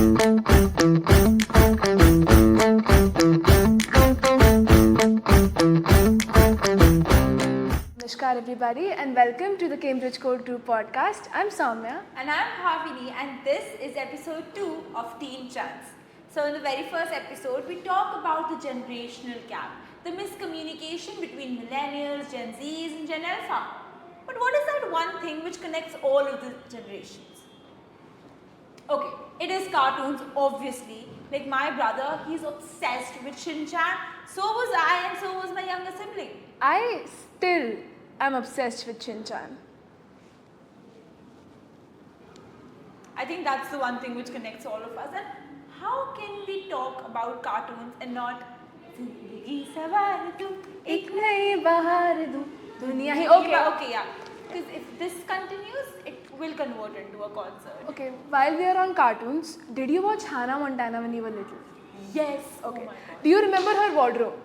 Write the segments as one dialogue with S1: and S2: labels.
S1: Namaskar everybody and welcome to the Cambridge Code 2 podcast. I'm Soumya.
S2: And I'm Bhavini, and this is episode 2 of Teen Chance. So in the very first episode, we talk about the generational gap, the miscommunication between millennials, Gen Zs and Gen Alpha. But what is that one thing which connects all of the generations? Okay, it is cartoons, obviously. Like my brother, he's obsessed with Shin-chan. So was I, and so was my younger sibling.
S1: I still am obsessed with Shin-chan.
S2: I think that's the one thing which connects all of us. And how can we talk about cartoons and not Zindagi sawar tu,
S1: एक नई बहार दूं, दुनिया ही
S2: Okay, yeah. Because if this continues, it will convert into a concert.
S1: Okay, while we are on cartoons, did you watch Hannah Montana when you were little?
S2: Yes.
S1: Okay.
S2: Oh my God.
S1: Do you remember her wardrobe?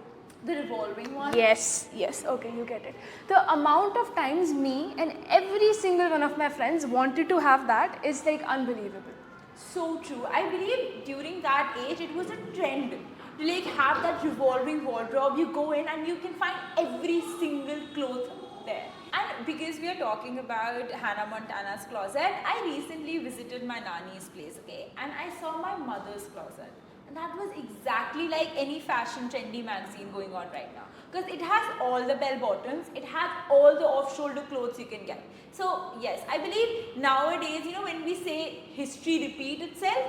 S2: The revolving one?
S1: Yes. Okay, you get it. The amount of times me and every single one of my friends wanted to have that is like unbelievable.
S2: So true. I believe during that age, it was a trend to like have that revolving wardrobe. You go in and you can find every single cloth there. And because we are talking about Hannah Montana's closet, I recently visited my nanny's place, okay? And I saw my mother's closet. And that was exactly like any fashion trendy magazine going on right now. Because it has all the bell bottoms, it has all the off-shoulder clothes you can get. So yes, I believe nowadays, when we say history repeat itself,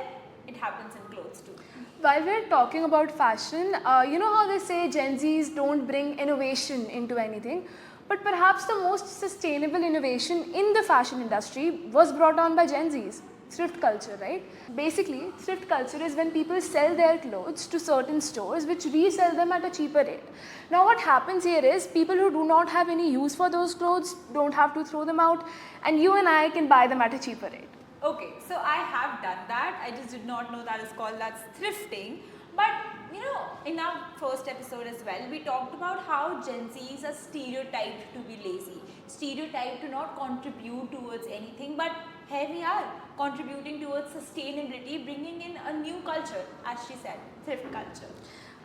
S2: it happens in clothes too.
S1: While we're talking about fashion, you know how they say Gen Zs don't bring innovation into anything? But perhaps the most sustainable innovation in the fashion industry was brought on by Gen Zs. Thrift culture, right? Basically, thrift culture is when people sell their clothes to certain stores which resell them at a cheaper rate. Now what happens here is people who do not have any use for those clothes don't have to throw them out, and you and I can buy them at a cheaper rate.
S2: Okay, so I have done that. I just did not know that's thrifting. But in our first episode as well, we talked about how Gen Zs are stereotyped to be lazy, stereotyped to not contribute towards anything, but here we are, contributing towards sustainability, bringing in a new culture, as she said, thrift culture.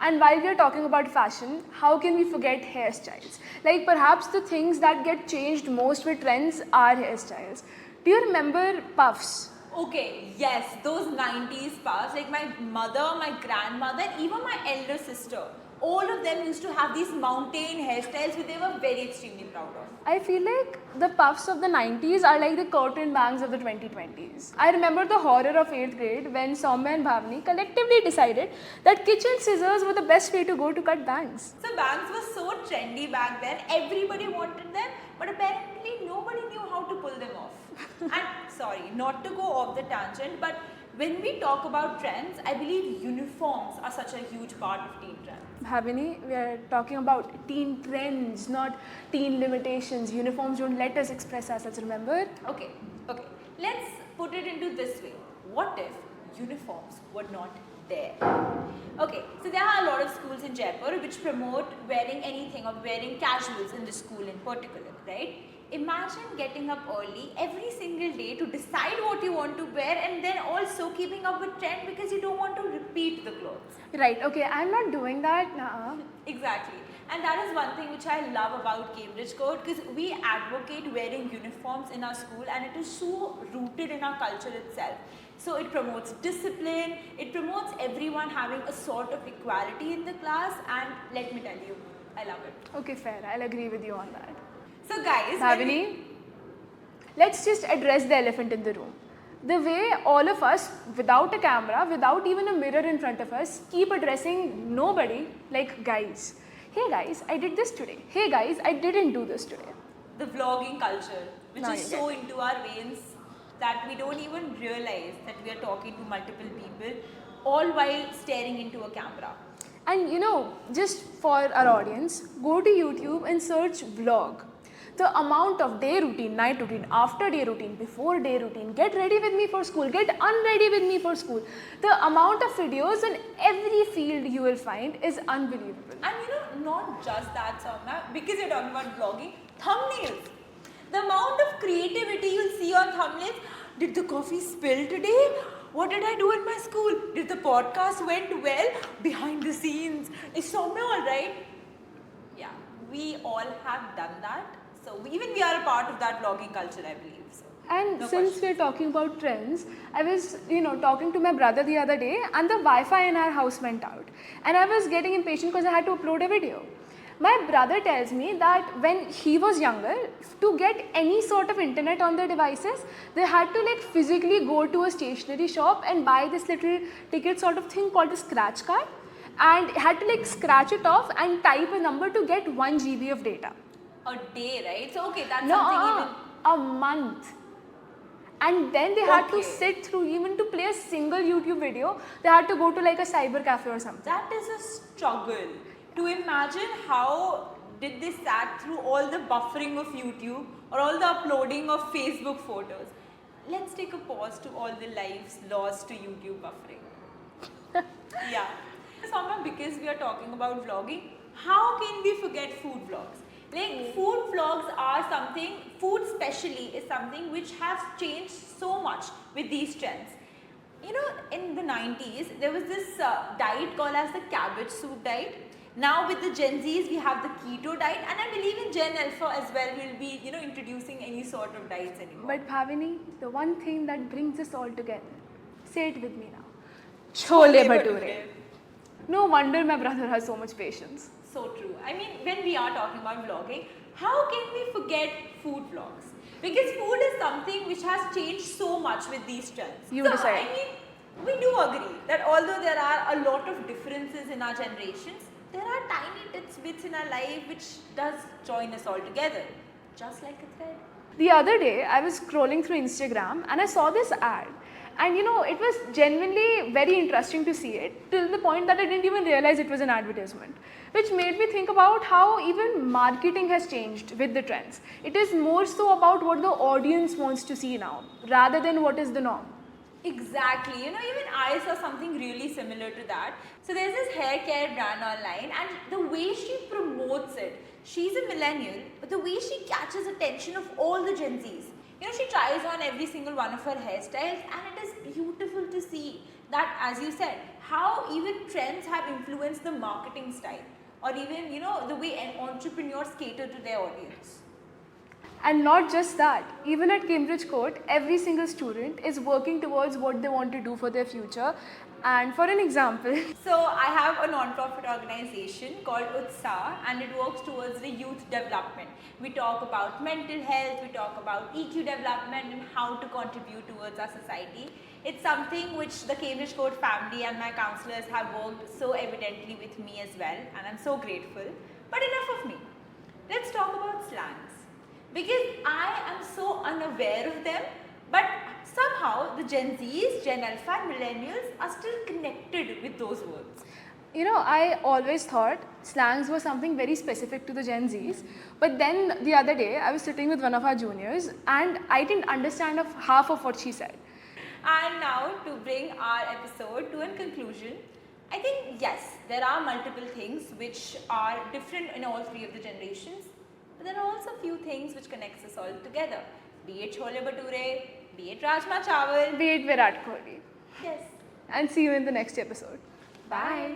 S1: And while we are talking about fashion, how can we forget hairstyles? Like perhaps the things that get changed most with trends are hairstyles. Do you remember puffs?
S2: Okay, yes, those 90s puffs, like my mother, my grandmother, and even my elder sister, all of them used to have these mountain hairstyles which they were very extremely proud of.
S1: I feel like the puffs of the 90s are like the curtain bangs of the 2020s. I remember the horror of 8th grade when Soumya and Bhavani collectively decided that kitchen scissors were the best way to go to cut bangs.
S2: So bangs were so trendy back then, everybody wanted them, but apparently nobody knew how to pull them off. And sorry, not to go off the tangent, but when we talk about trends, I believe uniforms are such a huge part of teen trends.
S1: Bhavani, we are talking about teen trends, not teen limitations. Uniforms don't let us express ourselves, remember?
S2: Okay. Let's put it into this way. What if uniforms were not there? Okay, so there are a lot of schools in Jaipur which promote wearing anything or wearing casuals in the school in particular, right? Imagine getting up early every single day to decide what you want to wear and then also keeping up with trend because you don't want to repeat the clothes.
S1: Right, okay, I'm not doing that now.
S2: Exactly. And that is one thing which I love about Cambridge Code because we advocate wearing uniforms in our school and it is so rooted in our culture itself. So it promotes discipline, it promotes everyone having a sort of equality in the class, and let me tell you, I love it.
S1: Okay, fair, I'll agree with you on that.
S2: So guys,
S1: Bhavani, let's just address the elephant in the room. The way all of us, without a camera, without even a mirror in front of us, keep addressing nobody like guys. Hey guys, I did this today. Hey guys, I didn't do this today.
S2: The vlogging culture, which
S1: Now
S2: is
S1: you
S2: so into our veins that we don't even realize that we are talking to multiple people, all while staring into a camera.
S1: And just for our audience, go to YouTube and search vlog. The amount of day routine, night routine, after day routine, before day routine, get ready with me for school, get unready with me for school. The amount of videos in every field you will find is unbelievable.
S2: And not just that, Soumya, because you're talking about vlogging, thumbnails. The amount of creativity you'll see on thumbnails. Did the coffee spill today? What did I do in my school? Did the podcast went well? Behind the scenes. It's so all right. Yeah, we all have done that. So even we are a part of that vlogging culture, I believe. So.
S1: And
S2: No
S1: since
S2: question.
S1: we're talking about trends, I was, talking to my brother the other day, and the Wi-Fi in our house went out. And I was getting impatient because I had to upload a video. My brother tells me that when he was younger, to get any sort of internet on their devices, they had to like physically go to a stationery shop and buy this little ticket sort of thing called a scratch card, and had to like scratch it off and type a number to get 1 GB of data.
S2: A day, right? So okay, that's
S1: No,
S2: something
S1: a month. And then they had to
S2: Okay.
S1: sit through, even to play a single YouTube video, they had to go to like a cyber cafe or something.
S2: that is a struggle. To imagine how did they sat through all the buffering of YouTube or all the uploading of Facebook photos. Let's take a pause to all the lives lost to YouTube buffering. Yeah. Sama, because we are talking about vlogging, how can we forget food vlogs? Like food vlogs are something, food specially is something which has changed so much with these trends. You know, in the 90s, there was this diet called as the cabbage soup diet. Now with the Gen Zs, we have the keto diet, and I believe in Gen Alpha as well, we'll be, introducing any sort of diets anymore.
S1: But Bhavini, the one thing that brings us all together, say it with me now, Chole Bhature. No wonder my brother has so much patience.
S2: So true. I mean, when we are talking about vlogging, how can we forget food vlogs? Because food is something which has changed so much with these trends.
S1: You
S2: so,
S1: decide.
S2: I mean, we do agree that although there are a lot of differences in our generations, there are tiny bits in our life which does join us all together, just like a thread.
S1: The other day, I was scrolling through Instagram and I saw this ad. And it was genuinely very interesting to see it, till the point that I didn't even realize it was an advertisement. Which made me think about how even marketing has changed with the trends. It is more so about what the audience wants to see now, rather than what is the norm.
S2: Exactly. Even I saw something really similar to that. So there's this hair care brand online, and the way she promotes it, she's a millennial, but the way she catches attention of all the Gen Zs. She tries on every single one of her hairstyles, and it is beautiful to see that, as you said, how even trends have influenced the marketing style, or even, the way entrepreneurs cater to their audience.
S1: And not just that, even at Cambridge Court, every single student is working towards what they want to do for their future. And for an example,
S2: So I have a non-profit organization called Utsaah, and it works towards the youth development. We talk about mental health, we talk about EQ development and how to contribute towards our society. It's something which the Cambridge Court family and my counselors have worked so evidently with me as well, and I'm so grateful. But enough of me. Let's talk about slangs. Because I am so unaware of them, but somehow the Gen Zs, Gen Alpha and Millennials are still connected with those words.
S1: I always thought slangs were something very specific to the Gen Zs. But then the other day, I was sitting with one of our juniors and I didn't understand half of what she said.
S2: And now to bring our episode to a conclusion, I think yes, there are multiple things which are different in all three of the generations, but there are also few things which connects us all together. Be it Chole Bhature, be it Rajma Chawal.
S1: Be it Virat Kohli.
S2: Yes.
S1: And see you in the next episode.
S2: Bye.